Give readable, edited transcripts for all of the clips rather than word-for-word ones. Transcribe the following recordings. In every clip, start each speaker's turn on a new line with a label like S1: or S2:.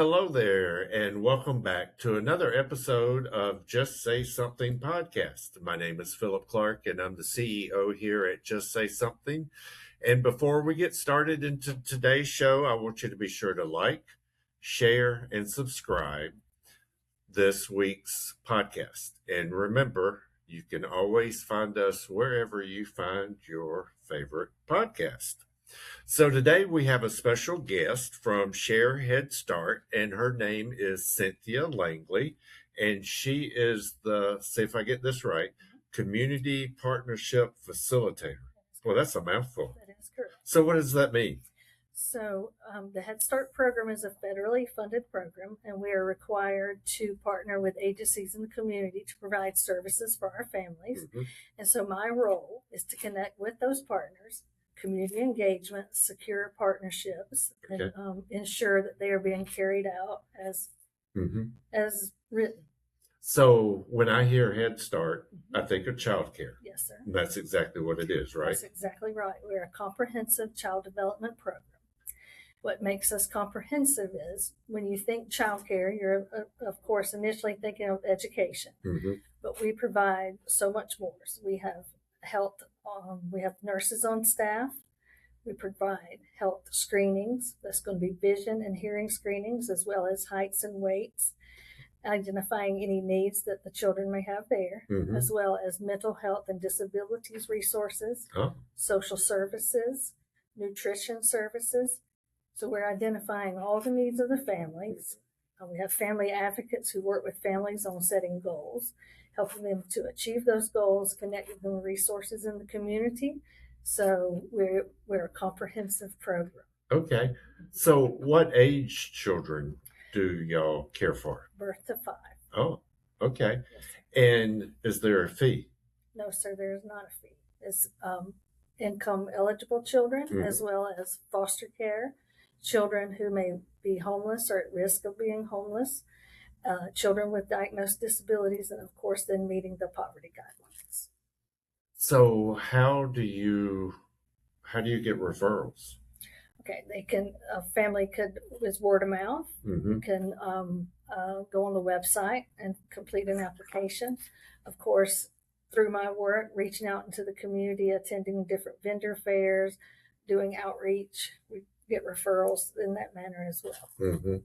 S1: Hello there, and welcome back to another episode of Just Say Something podcast. My name is Philip Clark, and I'm the CEO here at Just Say Something. And before we get started into today's show, I want you to be sure to like, share, and subscribe this week's podcast. And remember, you can always find us wherever you find your favorite podcast. So today we have a special guest from Share Head Start, and her name is Cynthia Langley, and she is the, see if I get this right, Community Partnership Facilitator. Well, that's a mouthful.
S2: That is correct.
S1: So what does that mean?
S2: So the Head Start program is a federally funded program, and we are required to partner with agencies in the community to provide services for our families.
S1: Mm-hmm.
S2: And so my role is to connect with those partners, community engagement, secure partnerships,
S1: Okay.
S2: and ensure that they are being carried out as written.
S1: So when I hear Head Start, I think of childcare.
S2: Yes, sir.
S1: And that's exactly what it is, right?
S2: That's exactly right. We're a comprehensive child development program. What makes us comprehensive is when you think childcare, you're, of course, initially thinking of education, but we provide so much more. So we have health, we have nurses on staff. We provide health screenings. That's going to be vision and hearing screenings, as well as heights and weights, identifying any needs that the children may have there, as well as mental health and disabilities resources, social services, nutrition services. So we're identifying all the needs of the families. We have family advocates who work with families on setting goals, helping them to achieve those goals, connecting them with resources in the community. So we're a comprehensive program.
S1: Okay. So what age children do y'all care for?
S2: Birth to 5.
S1: Oh, okay.
S2: Yes, sir.
S1: And is there a fee?
S2: No, sir, there is not a fee. It's income eligible children, as well as foster care, children who may be homeless or at risk of being homeless, children with diagnosed disabilities, and of course then meeting the poverty guidelines.
S1: So how do you get referrals?
S2: Okay, they can, a family could, with word of mouth, can go on the website and complete an application. Of course, through my work, reaching out into the community, attending different vendor fairs, doing outreach, we get referrals in that manner as well.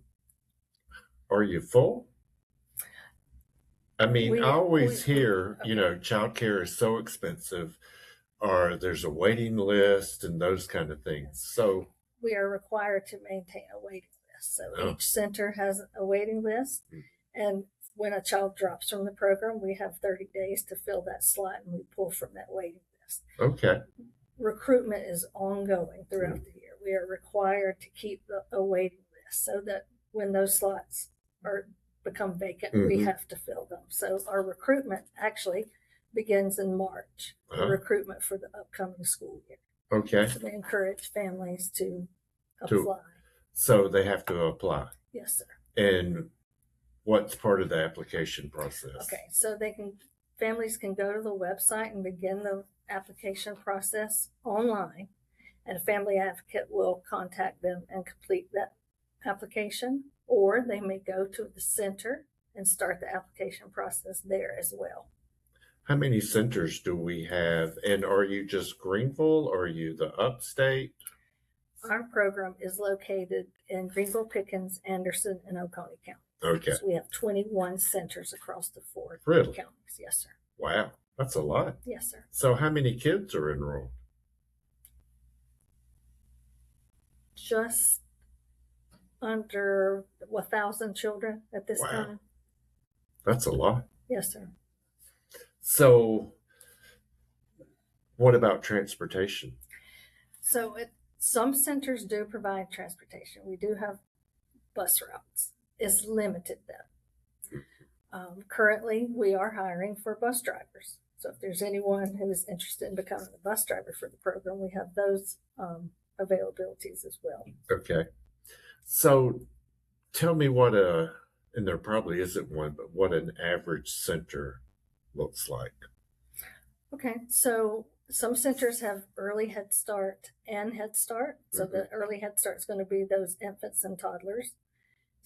S1: Are you full? I mean, I always hear, childcare is so expensive, or there's a waiting list and those kind of things. So
S2: we are required to maintain a waiting list. So each center has a waiting list. And when a child drops from the program, we have 30 days to fill that slot, and we pull from that waiting list.
S1: Okay.
S2: Recruitment is ongoing throughout the year. We are required to keep a waiting list so that when those slots become vacant, we have to fill them. So our recruitment actually begins in March, the recruitment for the upcoming school year.
S1: Okay.
S2: So we encourage families to apply.
S1: So they have to apply?
S2: Yes, sir.
S1: And what's part of the application process?
S2: Okay, so families can go to the website and begin the application process online, and a family advocate will contact them and complete that application, or they may go to the center and start the application process there as well.
S1: How many centers do we have? And are you just Greenville, or are you the upstate?
S2: Our program is located in Greenville, Pickens, Anderson, and Oconee County.
S1: Okay.
S2: So we have 21 centers across the 4 counties. Yes, sir.
S1: Wow, that's a lot.
S2: Yes, sir.
S1: So how many kids are enrolled?
S2: Just under 1,000 children at this time.
S1: That's a lot.
S2: Yes, sir.
S1: So what about transportation?
S2: So some centers do provide transportation. We do have bus routes. It's limited though. Currently, we are hiring for bus drivers. So if there's anyone who is interested in becoming a bus driver for the program, we have those availabilities as well.
S1: Okay. So tell me what and there probably isn't one, but what an average center looks like.
S2: Okay, so some centers have early Head Start and Head Start. So the early Head Start is going to be those infants and toddlers.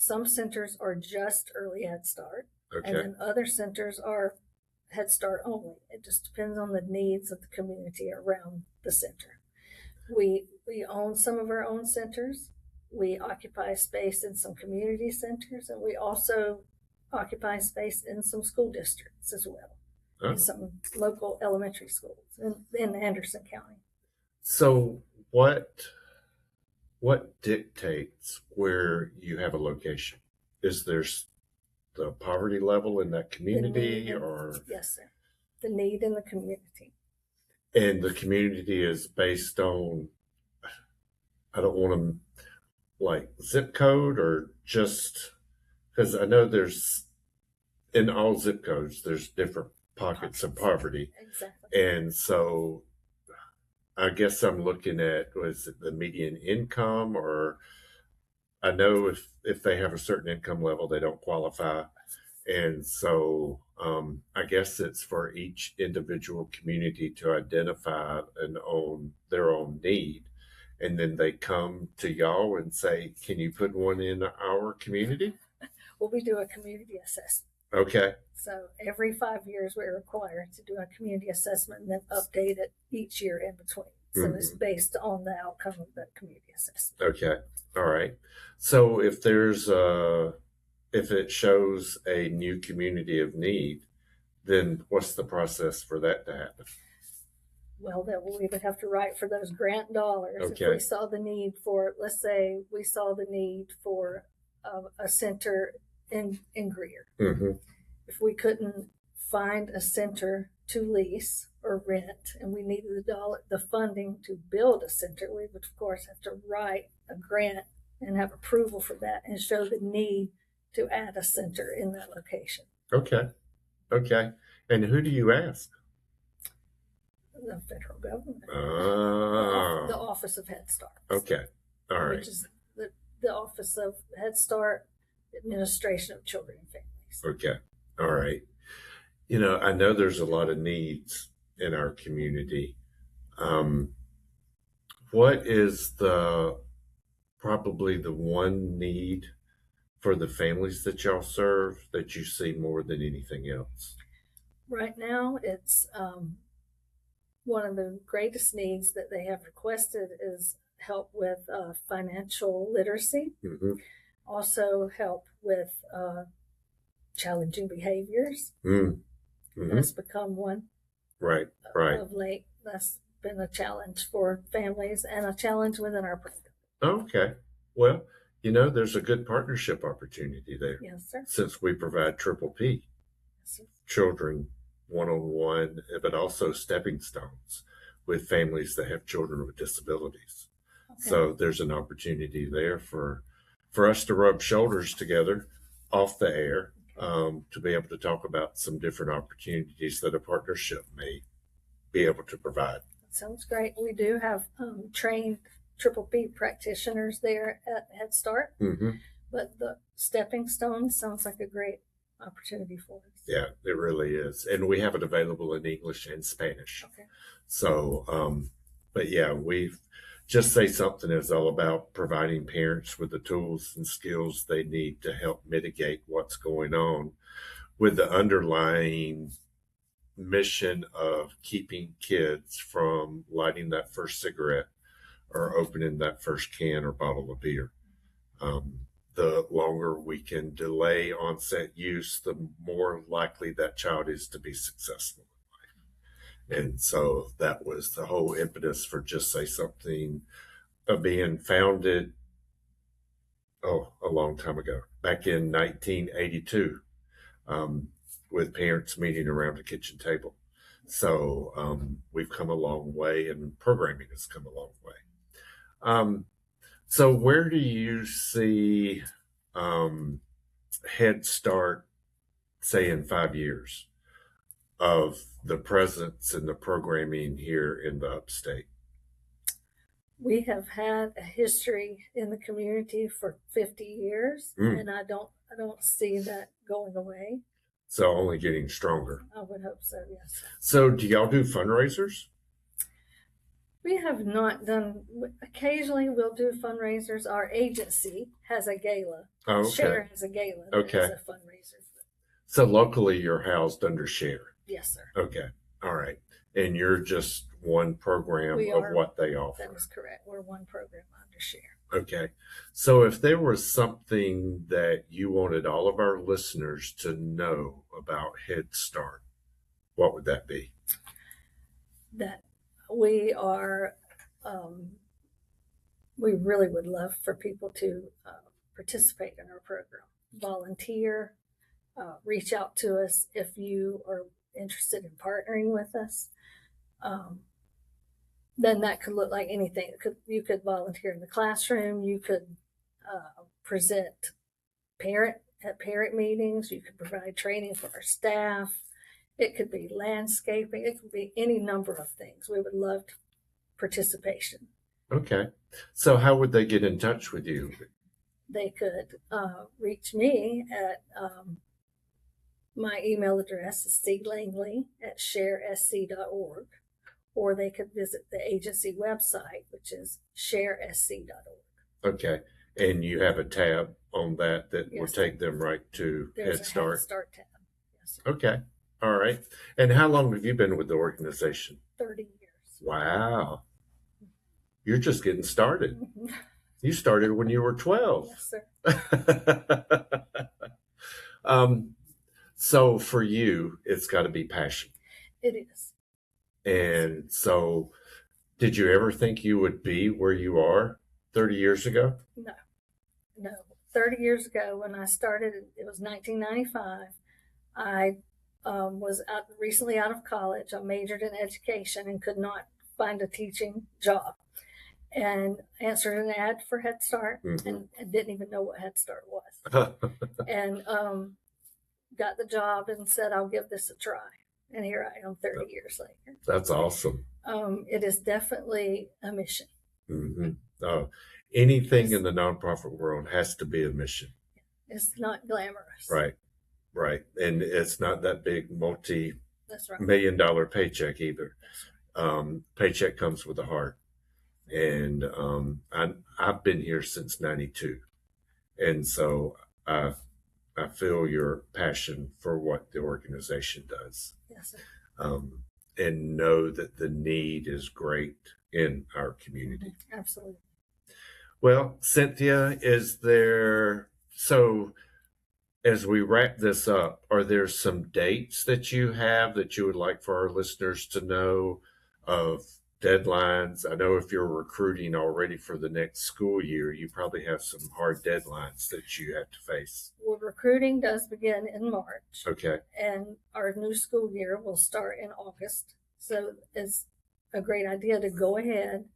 S2: Some centers are just early Head Start, and
S1: Okay.
S2: then other centers are Head Start only. It just depends on the needs of the community around the center. We own some of our own centers. We occupy space in some community centers, and we also occupy space in some school districts as well,
S1: Oh.
S2: in some local elementary schools in Anderson County.
S1: So what dictates where you have a location? Is there the poverty level in that community, or
S2: yes, sir, the need in the community?
S1: And the community is based on, I don't want to like zip code, or just because I know there's in all zip codes there's different pockets of poverty.
S2: Exactly.
S1: And so I guess I'm looking at, was it the median income, or I know if they have a certain income level, they don't qualify. And so I guess it's for each individual community to identify and own their own need. And then they come to y'all and say, can you put one in our community?
S2: Well, we do a community assessment.
S1: Okay.
S2: So every 5 years, we're required to do a community assessment and then update it each year in between. So it's based on the outcome of the community assessment.
S1: Okay. All right. So if it shows a new community of need, then what's the process for that to happen?
S2: Well, then we would have to write for those grant dollars.
S1: Okay.
S2: If we saw the need for, let's say we saw the need for a center in Greer.
S1: Mm-hmm.
S2: If we couldn't find a center to lease or rent, and we needed the funding to build a center, we would of course have to write a grant and have approval for that and show the need to add a center in that location.
S1: Okay. Okay. And who do you ask?
S2: The federal government.
S1: Oh.
S2: The Office of Head Start.
S1: Okay. All right.
S2: Which is the Office of Head Start, Administration of Children and Families.
S1: Okay. All right. I know there's a lot of needs in our community. What is probably the one need for the families that y'all serve that you see more than anything else?
S2: Right now, it's one of the greatest needs that they have requested is help with financial literacy.
S1: Mm-hmm.
S2: Also help with challenging behaviors.
S1: Mm-hmm.
S2: That's become one.
S1: Right.
S2: Of late. That's been a challenge for families and a challenge within our program.
S1: Okay. Well, there's a good partnership opportunity there.
S2: Yes, sir.
S1: Since we provide Triple P, children one-on-one, but also stepping stones with families that have children with disabilities. Okay. So there's an opportunity there for us to rub shoulders together off the air, to be able to talk about some different opportunities that a partnership may be able to provide.
S2: Sounds great. We do have trained Triple P practitioners there at Head Start, but the stepping stones sounds like a great opportunity for us.
S1: Yeah, it really is. And we have it available in English and Spanish.
S2: Okay.
S1: So, but yeah, Just Say Something is all about providing parents with the tools and skills they need to help mitigate what's going on, with the underlying mission of keeping kids from lighting that first cigarette or opening that first can or bottle of beer. The longer we can delay onset use, the more likely that child is to be successful in life. And so that was the whole impetus for Just Say Something being founded, a long time ago, back in 1982, with parents meeting around a kitchen table. So we've come a long way, and programming has come a long way. So where do you see Head Start, say, in 5 years, of the presence and the programming here in the upstate?
S2: We have had a history in the community for 50 years, and I don't see that going away.
S1: So only getting stronger.
S2: I would hope so, yes.
S1: So do y'all do fundraisers?
S2: We have not done, occasionally we'll do fundraisers. Our agency has a gala.
S1: Oh, okay.
S2: Share has a gala.
S1: Okay.
S2: That is a fundraiser.
S1: So locally you're housed under Share.
S2: Yes, sir.
S1: Okay. All right. And you're just one program of what they offer.
S2: That is correct. We're one program under Share.
S1: Okay. So if there was something that you wanted all of our listeners to know about Head Start, what would that be? That
S2: we are, we really would love for people to participate in our program, volunteer, reach out to us if you are interested in partnering with us. Then that could look like anything. You could volunteer in the classroom. You could present at parent meetings. You could provide training for our staff. It could be landscaping. It could be any number of things. We would love participation.
S1: Okay. So how would they get in touch with you?
S2: They could reach me at my email address is clangley@sharesc.org, or they could visit the agency website, which is sharesc.org.
S1: Okay. And you have a tab on that
S2: Yes,
S1: will take them right to
S2: There's
S1: Head Start?
S2: Head Start tab. Yes, sir.
S1: Okay. All right. And how long have you been with the organization?
S2: 30 years.
S1: Wow. You're just getting started. You started when you were 12.
S2: Yes, sir.
S1: So for you, it's got to be passion.
S2: It is.
S1: And so did you ever think you would be where you are 30 years ago?
S2: No. 30 years ago when I started, it was 1995. I was recently out of college. I majored in education and could not find a teaching job, and answered an ad for Head Start, and didn't even know what Head Start was. And got the job and said, I'll give this a try. And here I am 30 years later.
S1: That's awesome.
S2: It is definitely a mission.
S1: Anything in the nonprofit world has to be a mission.
S2: It's not glamorous.
S1: Right. And it's not that big
S2: That's right.
S1: $1 million paycheck either. Paycheck comes with a heart. And I've been here since '92. And so I feel your passion for what the organization does.
S2: Yes, sir.
S1: And know that the need is great in our community.
S2: Absolutely.
S1: Well, Cynthia, so as we wrap this up, are there some dates that you have that you would like for our listeners to know of deadlines? I know if you're recruiting already for the next school year, you probably have some hard deadlines that you have to face.
S2: Well, recruiting does begin in March.
S1: Okay.
S2: And our new school year will start in August. So it's a great idea to go ahead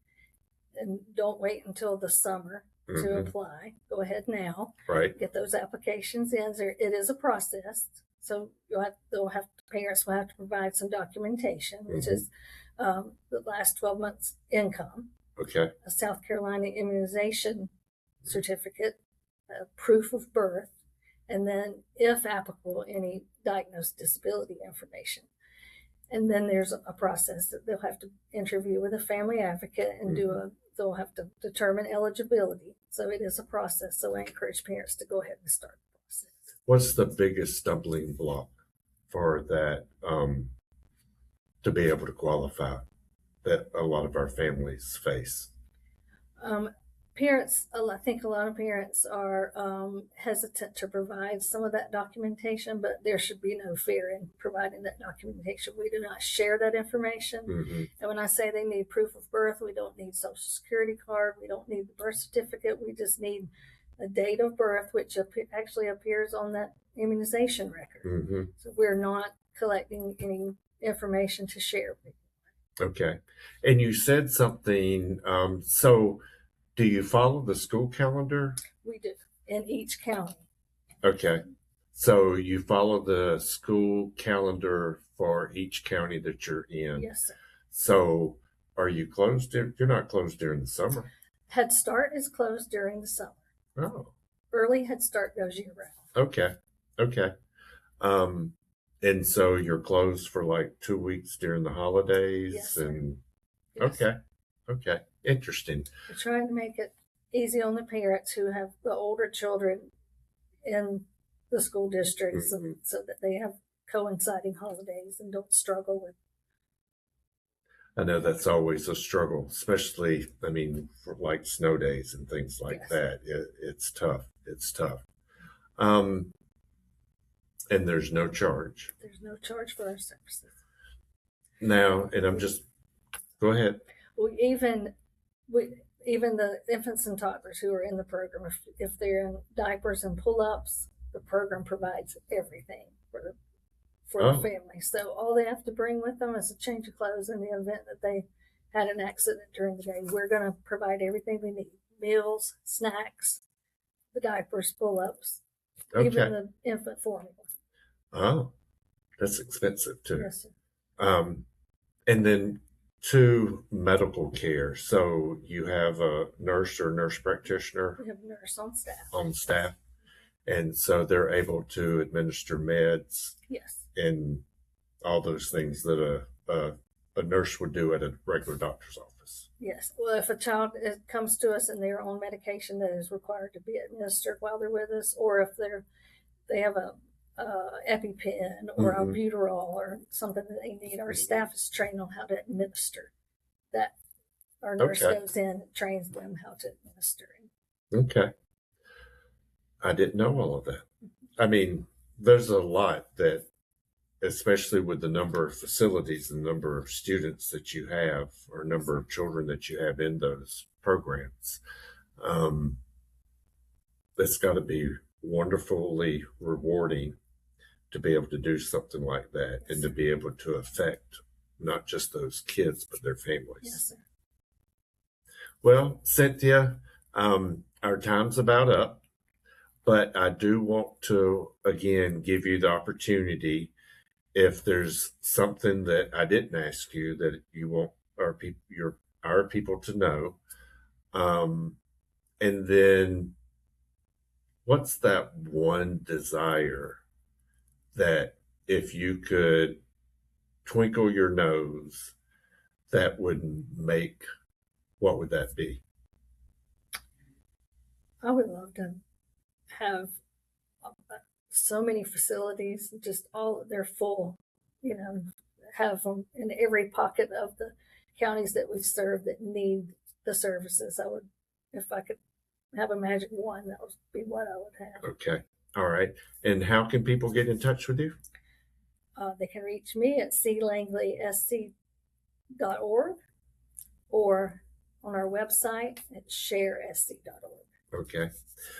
S2: and don't wait until the summer to apply. Go ahead now.
S1: Right.
S2: Get those applications in. It is a process. So parents will have to provide some documentation, which is the last 12 months income.
S1: Okay.
S2: A South Carolina immunization certificate, proof of birth, and then, if applicable, any diagnosed disability information. And then there's a process that they'll have to interview with a family advocate and they'll have to determine eligibility. So it is a process. So I encourage parents to go ahead and start the process.
S1: What's the biggest stumbling block for that to be able to qualify that a lot of our families face?
S2: Parents, I think a lot of parents are hesitant to provide some of that documentation, but there should be no fear in providing that documentation. We do not share that information. And when I say they need proof of birth, we don't need social security card. We don't need the birth certificate. We just need a date of birth, which actually appears on that immunization record. So we're not collecting any information to share.
S1: Okay. And you said something, so do you follow the school calendar?
S2: We do, in each county.
S1: Okay. So you follow the school calendar for each county that you're in?
S2: Yes, sir.
S1: So are you closed? You're not closed during the summer.
S2: Head Start is closed during the summer.
S1: Oh.
S2: Early Head Start goes year round.
S1: Okay. And so you're closed for like 2 weeks during the holidays?
S2: Yes, sir.
S1: And
S2: yes.
S1: Okay. Okay. Interesting.
S2: We're trying to make it easy on the parents who have the older children in the school districts, so that they have coinciding holidays and don't struggle with.
S1: I know that's always a struggle, especially, I mean, for like snow days and things like
S2: Yes.
S1: that. It's tough. It's tough. And there's no charge.
S2: There's no charge for our services.
S1: Now, and I'm just, go ahead.
S2: Well, even the infants and toddlers who are in the program, if they're in diapers and pull-ups, the program provides everything for the family. So all they have to bring with them is a change of clothes in the event that they had an accident during the day. We're going to provide everything we need: meals, snacks, the diapers, pull-ups,
S1: Okay.
S2: even the infant formula.
S1: Oh, that's expensive too.
S2: Yes, sir.
S1: And then to medical care. So you have a nurse or nurse practitioner
S2: We have a nurse on staff.
S1: And so they're able to administer meds.
S2: Yes.
S1: And all those things that a nurse would do at a regular doctor's office.
S2: Yes. Well, if a child comes to us and they're on medication that is required to be administered while they're with us, or if they have a EpiPen or albuterol or something that they need, our staff is trained on how to administer that. Our nurse goes in and trains them how to administer it.
S1: Okay. I didn't know all of that. I mean, there's a lot that, especially with the number of facilities, the number of students that you have, or number of children that you have in those programs, it's got to be wonderfully rewarding to be able to do something like that and to be able to affect not just those kids, but their families.
S2: Yes, sir.
S1: Well, Cynthia, our time's about up, but I do want to, again, give you the opportunity, if there's something that I didn't ask you that you want our people to know. And then what's that one desire that if you could twinkle your nose, that would make, what would that be?
S2: I would love to have so many facilities, just they're full, have them in every pocket of the counties that we serve that need the services. If I could have a magic wand, that would be what I would have.
S1: Okay. All right. And how can people get in touch with you?
S2: They can reach me at clangley.sc.org or on our website at sharesc.org.
S1: Okay.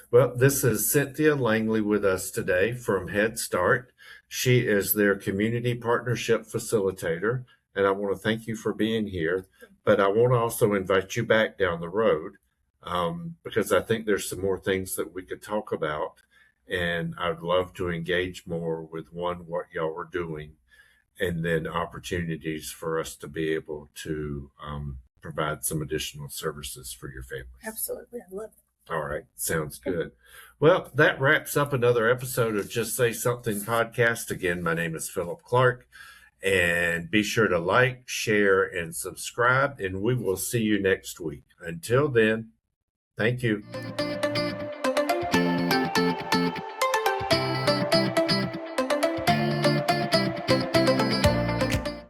S1: Well, this is Cynthia Langley with us today from Head Start. She is their community partnership facilitator, and I want to thank you for being here. But I want to also invite you back down the road because I think there's some more things that we could talk about, and I'd love to engage more with what y'all are doing, and then opportunities for us to be able to provide some additional services for your families.
S2: Absolutely. I love it.
S1: All right. Sounds good. Well, that wraps up another episode of Just Say Something podcast. Again, my name is Philip Clark, and be sure to like, share, and subscribe, and we will see you next week. Until then, thank you.